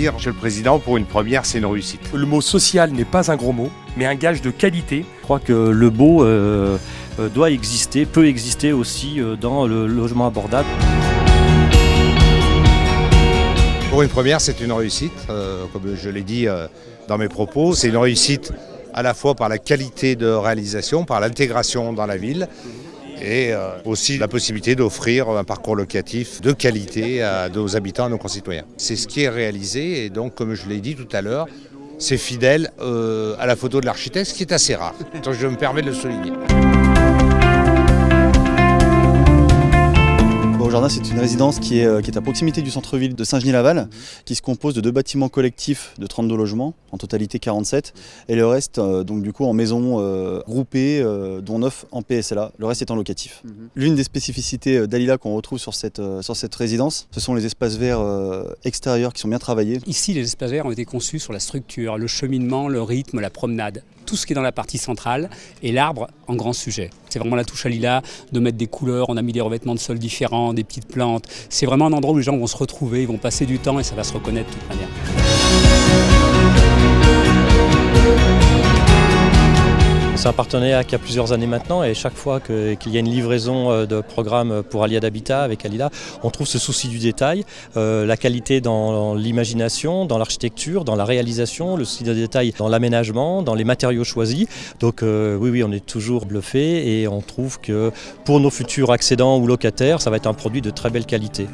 dire, Monsieur le Président, pour une première, c'est une réussite. Le mot social n'est pas un gros mot, mais un gage de qualité. Je crois que le beau doit exister, peut exister aussi dans le logement abordable. Pour une première, c'est une réussite, comme je l'ai dit dans mes propos. C'est une réussite à la fois par la qualité de réalisation, par l'intégration dans la ville, et aussi la possibilité d'offrir un parcours locatif de qualité à nos habitants, à nos concitoyens. C'est ce qui est réalisé et donc, comme je l'ai dit tout à l'heure, c'est fidèle à la photo de l'architecte, ce qui est assez rare. Donc je me permets de le souligner. Au Jardin, c'est une résidence qui est à proximité du centre-ville de Saint-Genis-Laval, qui se compose de 2 bâtiments collectifs de 32 logements, en totalité 47, et le reste donc du coup en maisons groupées, dont 9 en PSLA, le reste est en locatif. L'une des spécificités d'Alila qu'on retrouve sur cette résidence, ce sont les espaces verts extérieurs qui sont bien travaillés. Ici, les espaces verts ont été conçus sur la structure, le cheminement, le rythme, la promenade. Tout ce qui est dans la partie centrale et l'arbre en grand sujet. C'est vraiment la touche à Lila de mettre des couleurs, on a mis des revêtements de sol différents, des petites plantes. C'est vraiment un endroit où les gens vont se retrouver, ils vont passer du temps et ça va se reconnaître de toute manière. C'est un partenariat qui a plusieurs années maintenant et chaque fois qu'il y a une livraison de programmes pour Aliade Habitat avec Alila, on trouve ce souci du détail, la qualité dans l'imagination, dans l'architecture, dans la réalisation, le souci du détail dans l'aménagement, dans les matériaux choisis. Donc oui, on est toujours bluffé et on trouve que pour nos futurs accédants ou locataires, ça va être un produit de très belle qualité.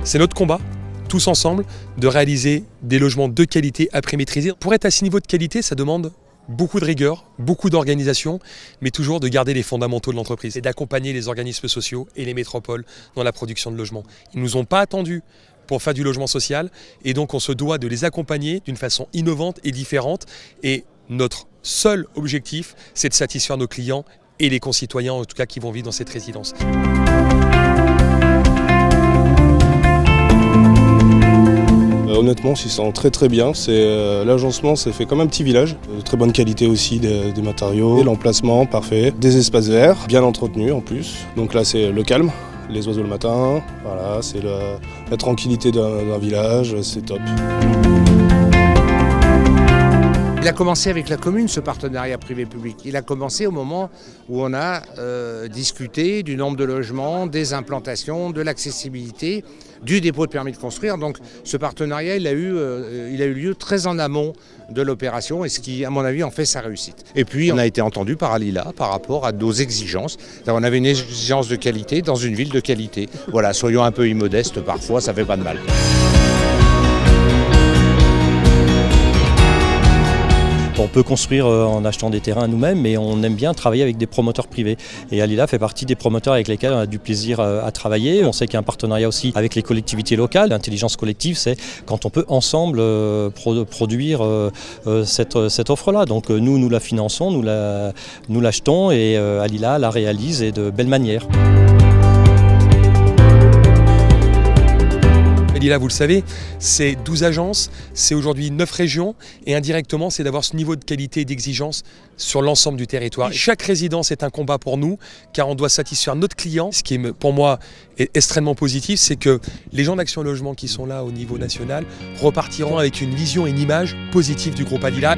C'est notre combat, tous ensemble, de réaliser des logements de qualité à prix maîtrisé. Pour être à ce niveau de qualité, ça demande beaucoup de rigueur, beaucoup d'organisation, mais toujours de garder les fondamentaux de l'entreprise et d'accompagner les organismes sociaux et les métropoles dans la production de logements. Ils ne nous ont pas attendus pour faire du logement social et donc on se doit de les accompagner d'une façon innovante et différente. Et notre seul objectif, c'est de satisfaire nos clients et les concitoyens en tout cas qui vont vivre dans cette résidence. Honnêtement, on s'y sent très bien. L'agencement s'est fait comme un petit village. De très bonne qualité aussi des matériaux, et l'emplacement parfait, des espaces verts, bien entretenus en plus. Donc là c'est le calme, les oiseaux le matin, voilà, c'est la tranquillité d'un village, c'est top. Il a commencé avec la commune, ce partenariat privé-public. Il a commencé au moment où on a discuté du nombre de logements, des implantations, de l'accessibilité, du dépôt de permis de construire. Donc ce partenariat, il a eu lieu très en amont de l'opération et ce qui, à mon avis, en fait sa réussite. Et puis on a été entendu par Alila par rapport à nos exigences. On avait une exigence de qualité dans une ville de qualité. Voilà, soyons un peu immodestes parfois, ça fait pas de mal. On peut construire en achetant des terrains nous-mêmes, mais on aime bien travailler avec des promoteurs privés. Et Alila fait partie des promoteurs avec lesquels on a du plaisir à travailler. On sait qu'il y a un partenariat aussi avec les collectivités locales. L'intelligence collective, c'est quand on peut ensemble produire cette offre-là. Donc nous la finançons, nous l'achetons et Alila la réalise et de belle manière. Alila, vous le savez, c'est 12 agences, c'est aujourd'hui 9 régions et indirectement c'est d'avoir ce niveau de qualité et d'exigence sur l'ensemble du territoire. Chaque résidence est un combat pour nous car on doit satisfaire notre client. Ce qui est pour moi est extrêmement positif, c'est que les gens d'Action Logement qui sont là au niveau national repartiront avec une vision et une image positive du groupe Alila.